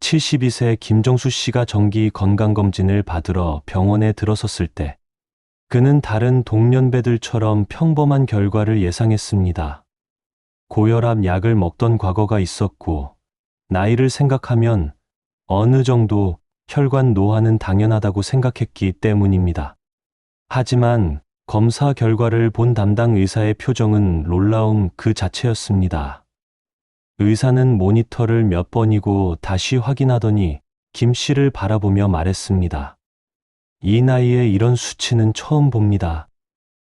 72세 김정수 씨가 정기 건강검진을 받으러 병원에 들어섰을 때 그는 다른 동년배들처럼 평범한 결과를 예상했습니다. 고혈압 약을 먹던 과거가 있었고 나이를 생각하면 어느 정도 혈관 노화는 당연하다고 생각했기 때문입니다. 하지만 검사 결과를 본 담당 의사의 표정은 놀라움 그 자체였습니다. 의사는 모니터를 몇 번이고 다시 확인하더니 김 씨를 바라보며 말했습니다. 이 나이에 이런 수치는 처음 봅니다.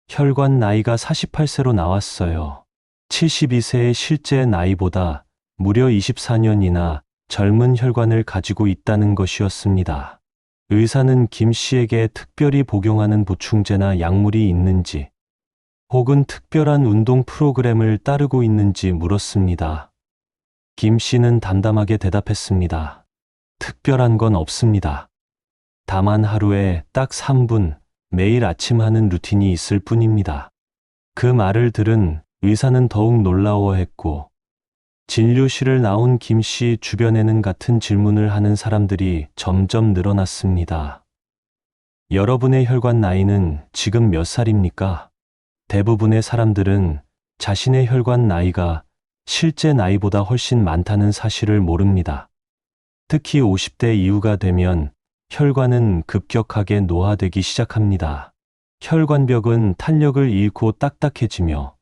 혈관 나이가 48세로 나왔어요. 72세의 실제 나이보다 무려 24년이나 젊은 혈관을 가지고 있다는 것이었습니다. 의사는 김 씨에게 특별히 복용하는 보충제나 약물이 있는지 혹은 특별한 운동 프로그램을 따르고 있는지 물었습니다. 김 씨는 담담하게 대답했습니다. 특별한 건 없습니다. 다만 하루에 딱 3분 매일 아침 하는 루틴이 있을 뿐입니다. 그 말을 들은 의사는 더욱 놀라워했고 진료실을 나온 김 씨 주변에는 같은 질문을 하는 사람들이 점점 늘어났습니다. 여러분의 혈관 나이는 지금 몇 살입니까? 대부분의 사람들은 자신의 혈관 나이가 실제 나이보다 훨씬 많다는 사실을 모릅니다. 특히 50대 이후가 되면 혈관은 급격하게 노화되기 시작합니다. 혈관벽은 탄력을 잃고 딱딱해지며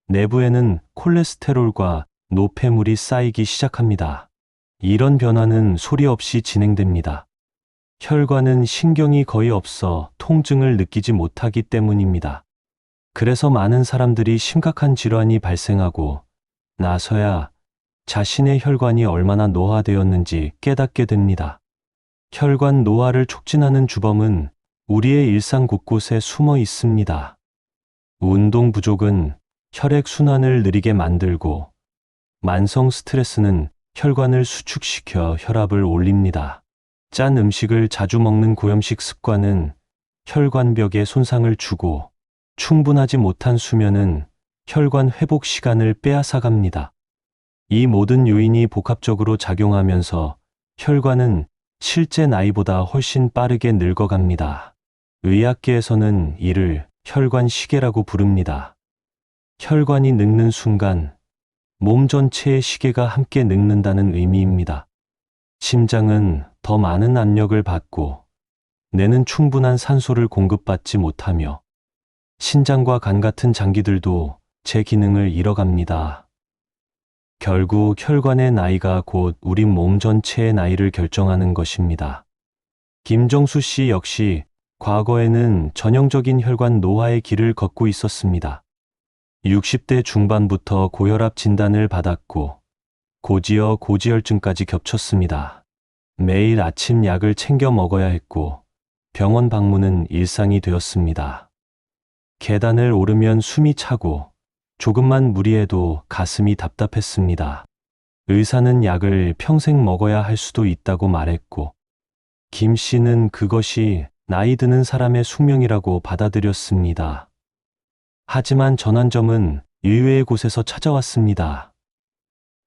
내부에는 콜레스테롤과 노폐물이 쌓이기 시작합니다. 이런 변화는 소리 없이 진행됩니다. 혈관은 신경이 거의 없어 통증을 느끼지 못하기 때문입니다. 그래서 많은 사람들이 심각한 질환이 발생하고 나서야 자신의 혈관이 얼마나 노화되었는지 깨닫게 됩니다. 혈관 노화를 촉진하는 주범은 우리의 일상 곳곳에 숨어 있습니다. 운동 부족은 혈액 순환을 느리게 만들고 만성 스트레스는 혈관을 수축시켜 혈압을 올립니다. 짠 음식을 자주 먹는 고염식 습관은 혈관벽에 손상을 주고 충분하지 못한 수면은 혈관 회복 시간을 빼앗아갑니다. 이 모든 요인이 복합적으로 작용하면서 혈관은 실제 나이보다 훨씬 빠르게 늙어갑니다. 의학계에서는 이를 혈관 시계라고 부릅니다. 혈관이 늙는 순간 몸 전체의 시계가 함께 늙는다는 의미입니다. 심장은 더 많은 압력을 받고 뇌는 충분한 산소를 공급받지 못하며 신장과 간 같은 장기들도 제 기능을 잃어갑니다. 결국 혈관의 나이가 곧 우리 몸 전체의 나이를 결정하는 것입니다. 김정수 씨 역시 과거에는 전형적인 혈관 노화의 길을 걷고 있었습니다. 60대 중반부터 고혈압 진단을 받았고 고지혈, 고지혈증까지 겹쳤습니다. 매일 아침 약을 챙겨 먹어야 했고 병원 방문은 일상이 되었습니다. 계단을 오르면 숨이 차고 조금만 무리해도 가슴이 답답했습니다. 의사는 약을 평생 먹어야 할 수도 있다고 말했고 김 씨는 그것이 나이 드는 사람의 숙명이라고 받아들였습니다. 하지만 전환점은 의외의 곳에서 찾아왔습니다.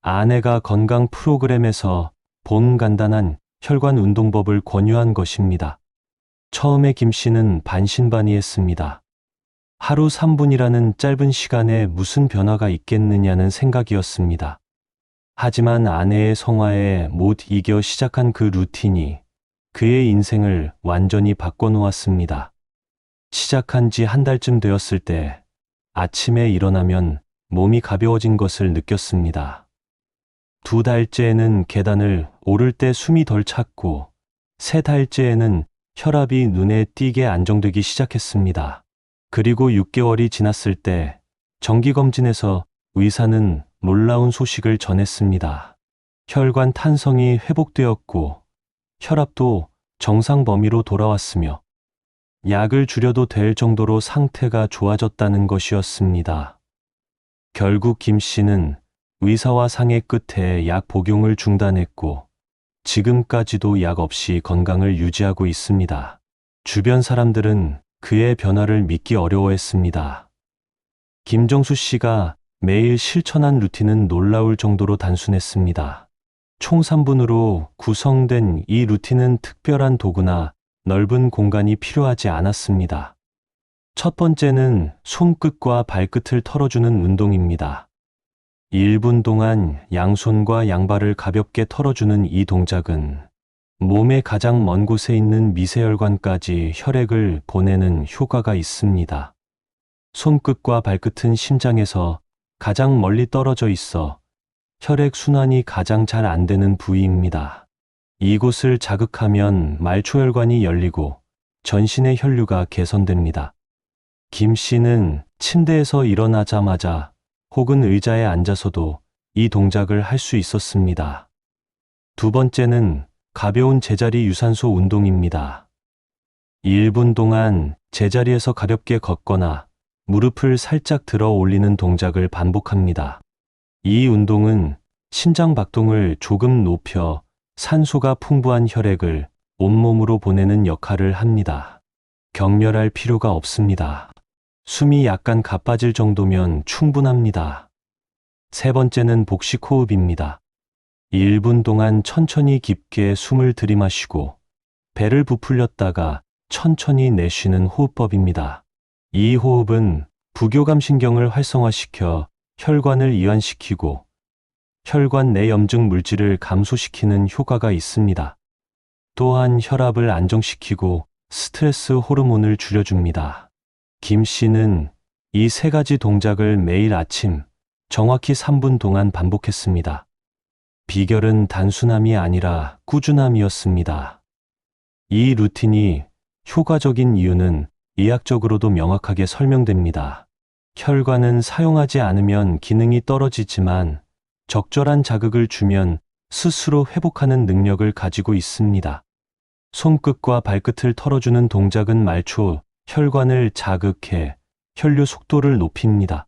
아내가 건강 프로그램에서 본 간단한 혈관 운동법을 권유한 것입니다. 처음에 김 씨는 반신반의했습니다. 하루 3분이라는 짧은 시간에 무슨 변화가 있겠느냐는 생각이었습니다. 하지만 아내의 성화에 못 이겨 시작한 그 루틴이 그의 인생을 완전히 바꿔놓았습니다. 시작한 지 한 달쯤 되었을 때 아침에 일어나면 몸이 가벼워진 것을 느꼈습니다. 2달째에는 계단을 오를 때 숨이 덜 찼고 3달째에는 혈압이 눈에 띄게 안정되기 시작했습니다. 그리고 6개월이 지났을 때 정기검진에서 의사는 놀라운 소식을 전했습니다. 혈관 탄성이 회복되었고 혈압도 정상 범위로 돌아왔으며 약을 줄여도 될 정도로 상태가 좋아졌다는 것이었습니다. 결국 김 씨는 의사와 상의 끝에 약 복용을 중단했고 지금까지도 약 없이 건강을 유지하고 있습니다. 주변 사람들은 그의 변화를 믿기 어려워했습니다. 김정수 씨가 매일 실천한 루틴은 놀라울 정도로 단순했습니다. 총 3분으로 구성된 이 루틴은 특별한 도구나 넓은 공간이 필요하지 않았습니다. 첫 번째는 손끝과 발끝을 털어주는 운동입니다. 1분 동안 양손과 양발을 가볍게 털어주는 이 동작은 몸의 가장 먼 곳에 있는 미세혈관까지 혈액을 보내는 효과가 있습니다. 손끝과 발끝은 심장에서 가장 멀리 떨어져 있어 혈액 순환이 가장 잘 안 되는 부위입니다. 이곳을 자극하면 말초혈관이 열리고 전신의 혈류가 개선됩니다. 김 씨는 침대에서 일어나자마자 혹은 의자에 앉아서도 이 동작을 할 수 있었습니다. 두 번째는 가벼운 제자리 유산소 운동입니다. 1분 동안 제자리에서 가볍게 걷거나 무릎을 살짝 들어 올리는 동작을 반복합니다. 이 운동은 심장 박동을 조금 높여 산소가 풍부한 혈액을 온몸으로 보내는 역할을 합니다. 격렬할 필요가 없습니다. 숨이 약간 가빠질 정도면 충분합니다. 세 번째는 복식 호흡입니다. 1분 동안 천천히 깊게 숨을 들이마시고 배를 부풀렸다가 천천히 내쉬는 호흡법입니다. 이 호흡은 부교감 신경을 활성화시켜 혈관을 이완시키고 혈관 내 염증 물질을 감소시키는 효과가 있습니다. 또한 혈압을 안정시키고 스트레스 호르몬을 줄여줍니다. 김 씨는 이 세 가지 동작을 매일 아침 정확히 3분 동안 반복했습니다. 비결은 단순함이 아니라 꾸준함이었습니다. 이 루틴이 효과적인 이유는 의학적으로도 명확하게 설명됩니다. 혈관은 사용하지 않으면 기능이 떨어지지만 적절한 자극을 주면 스스로 회복하는 능력을 가지고 있습니다. 손끝과 발끝을 털어주는 동작은 말초 혈관을 자극해 혈류 속도를 높입니다.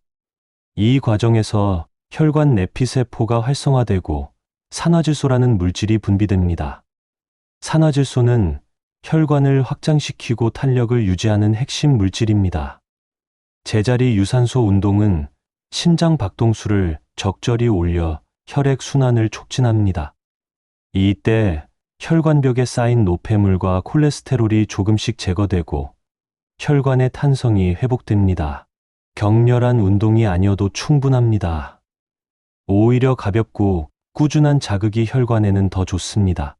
이 과정에서 혈관 내피세포가 활성화되고 산화질소라는 물질이 분비됩니다. 산화질소는 혈관을 확장시키고 탄력을 유지하는 핵심 물질입니다. 제자리 유산소 운동은 심장 박동수를 적절히 올려 혈액 순환을 촉진합니다. 이때 혈관벽에 쌓인 노폐물과 콜레스테롤이 조금씩 제거되고 혈관의 탄성이 회복됩니다. 격렬한 운동이 아니어도 충분합니다. 오히려 가볍고 꾸준한 자극이 혈관에는 더 좋습니다.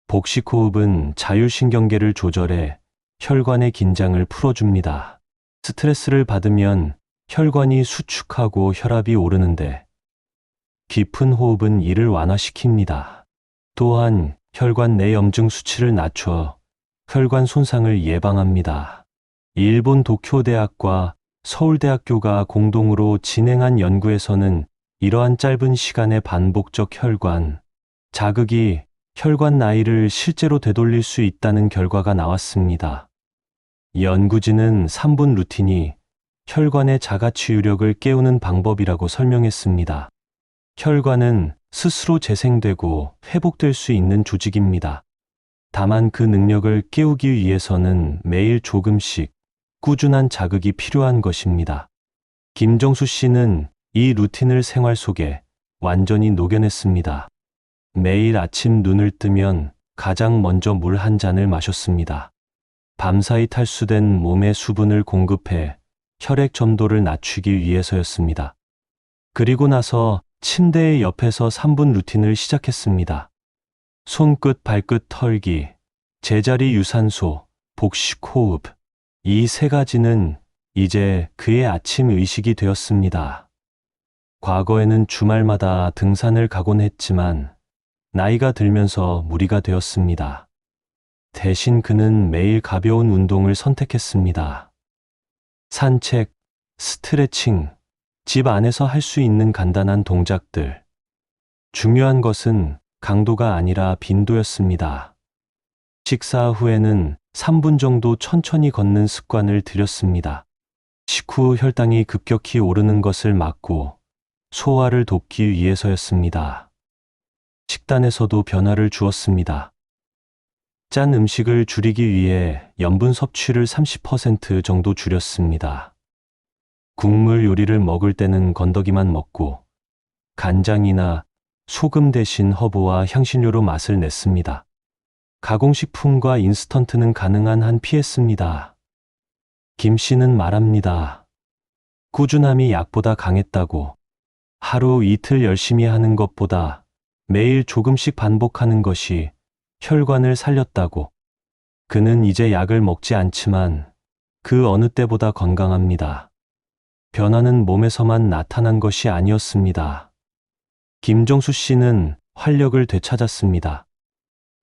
복식 호흡은 자율신경계를 조절해 혈관의 긴장을 풀어줍니다. 스트레스를 받으면 혈관이 수축하고 혈압이 오르는데 깊은 호흡은 이를 완화시킵니다. 또한 혈관 내 염증 수치를 낮춰 혈관 손상을 예방합니다. 일본 도쿄대학과 서울대학교가 공동으로 진행한 연구에서는 이러한 짧은 시간의 반복적 혈관 자극이 혈관 나이를 실제로 되돌릴 수 있다는 결과가 나왔습니다. 연구진은 3분 루틴이 혈관의 자가치유력을 깨우는 방법이라고 설명했습니다. 혈관은 스스로 재생되고 회복될 수 있는 조직입니다. 다만 그 능력을 깨우기 위해서는 매일 조금씩 꾸준한 자극이 필요한 것입니다. 김정수 씨는 이 루틴을 생활 속에 완전히 녹여냈습니다. 매일 아침 눈을 뜨면 가장 먼저 물 한 잔을 마셨습니다. 밤사이 탈수된 몸에 수분을 공급해 혈액 점도를 낮추기 위해서였습니다. 그리고 나서 침대의 옆에서 3분 루틴을 시작했습니다. 손끝, 발끝 털기, 제자리 유산소, 복식 호흡. 이 세 가지는 이제 그의 아침 의식이 되었습니다. 과거에는 주말마다 등산을 가곤 했지만 나이가 들면서 무리가 되었습니다. 대신 그는 매일 가벼운 운동을 선택했습니다. 산책, 스트레칭, 집 안에서 할 수 있는 간단한 동작들. 중요한 것은 강도가 아니라 빈도였습니다. 식사 후에는 3분 정도 천천히 걷는 습관을 들였습니다. 식후 혈당이 급격히 오르는 것을 막고 소화를 돕기 위해서였습니다. 식단에서도 변화를 주었습니다. 짠 음식을 줄이기 위해 염분 섭취를 30% 정도 줄였습니다. 국물 요리를 먹을 때는 건더기만 먹고 간장이나 소금 대신 허브와 향신료로 맛을 냈습니다. 가공식품과 인스턴트는 가능한 한 피했습니다. 김 씨는 말합니다. 꾸준함이 약보다 강했다고. 하루 이틀 열심히 하는 것보다 매일 조금씩 반복하는 것이 혈관을 살렸다고. 그는 이제 약을 먹지 않지만 그 어느 때보다 건강합니다. 변화는 몸에서만 나타난 것이 아니었습니다. 김정수 씨는 활력을 되찾았습니다.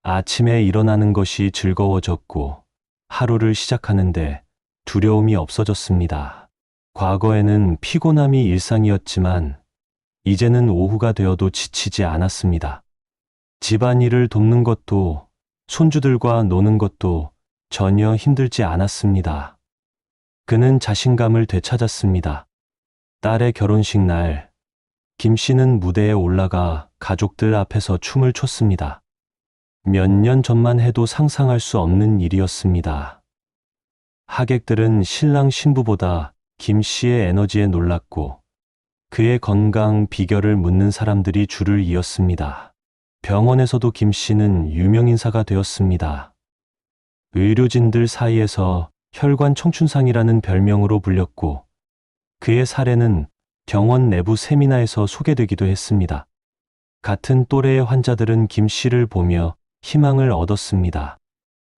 아침에 일어나는 것이 즐거워졌고 하루를 시작하는데 두려움이 없어졌습니다. 과거에는 피곤함이 일상이었지만 이제는 오후가 되어도 지치지 않았습니다. 집안일을 돕는 것도 손주들과 노는 것도 전혀 힘들지 않았습니다. 그는 자신감을 되찾았습니다. 딸의 결혼식 날, 김 씨는 무대에 올라가 가족들 앞에서 춤을 췄습니다. 몇 년 전만 해도 상상할 수 없는 일이었습니다. 하객들은 신랑 신부보다 김 씨의 에너지에 놀랐고 그의 건강 비결을 묻는 사람들이 줄을 이었습니다. 병원에서도 김 씨는 유명인사가 되었습니다. 의료진들 사이에서 혈관 청춘상이라는 별명으로 불렸고 그의 사례는 병원 내부 세미나에서 소개되기도 했습니다. 같은 또래의 환자들은 김 씨를 보며 희망을 얻었습니다.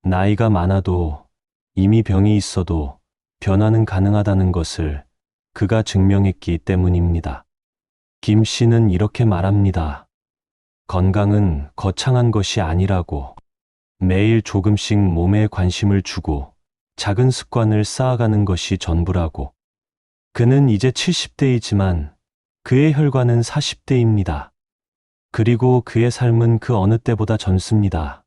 나이가 많아도 이미 병이 있어도 변화는 가능하다는 것을 그가 증명했기 때문입니다. 김 씨는 이렇게 말합니다. 건강은 거창한 것이 아니라고. 매일 조금씩 몸에 관심을 주고 작은 습관을 쌓아가는 것이 전부라고. 그는 이제 70대이지만 그의 혈관은 40대입니다. 그리고 그의 삶은 그 어느 때보다 젊습니다.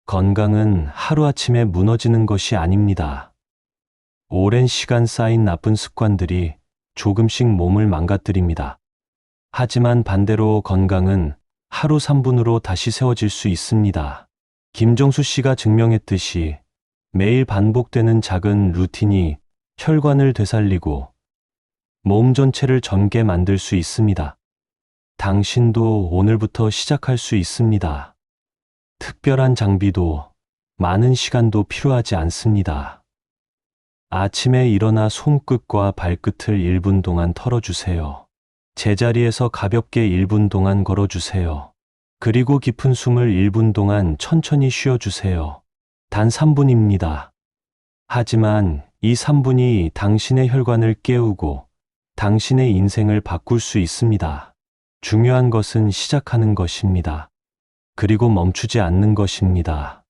건강은 하루아침에 무너지는 것이 아닙니다. 오랜 시간 쌓인 나쁜 습관들이 조금씩 몸을 망가뜨립니다. 하지만 반대로 건강은 하루 3분으로 다시 세워질 수 있습니다. 김정수 씨가 증명했듯이 매일 반복되는 작은 루틴이 혈관을 되살리고 몸 전체를 젊게 만들 수 있습니다. 당신도 오늘부터 시작할 수 있습니다. 특별한 장비도 많은 시간도 필요하지 않습니다. 아침에 일어나 손끝과 발끝을 1분 동안 털어주세요. 제자리에서 가볍게 1분 동안 걸어주세요. 그리고 깊은 숨을 1분 동안 천천히 쉬어주세요. 단 3분입니다. 하지만 이 3분이 당신의 혈관을 깨우고 당신의 인생을 바꿀 수 있습니다. 중요한 것은 시작하는 것입니다. 그리고 멈추지 않는 것입니다.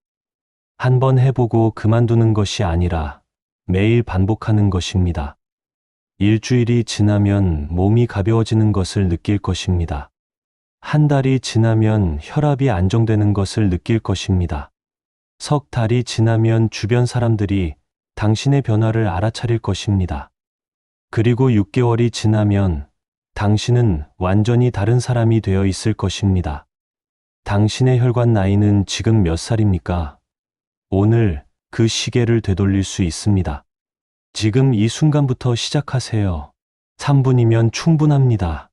한번 해보고 그만두는 것이 아니라 매일 반복하는 것입니다. 일주일이 지나면 몸이 가벼워지는 것을 느낄 것입니다. 한 달이 지나면 혈압이 안정되는 것을 느낄 것입니다. 석 달이 지나면 주변 사람들이 당신의 변화를 알아차릴 것입니다. 그리고 6개월이 지나면 당신은 완전히 다른 사람이 되어 있을 것입니다. 당신의 혈관 나이는 지금 몇 살입니까? 오늘 그 시계를 되돌릴 수 있습니다. 지금 이 순간부터 시작하세요. 3분이면 충분합니다.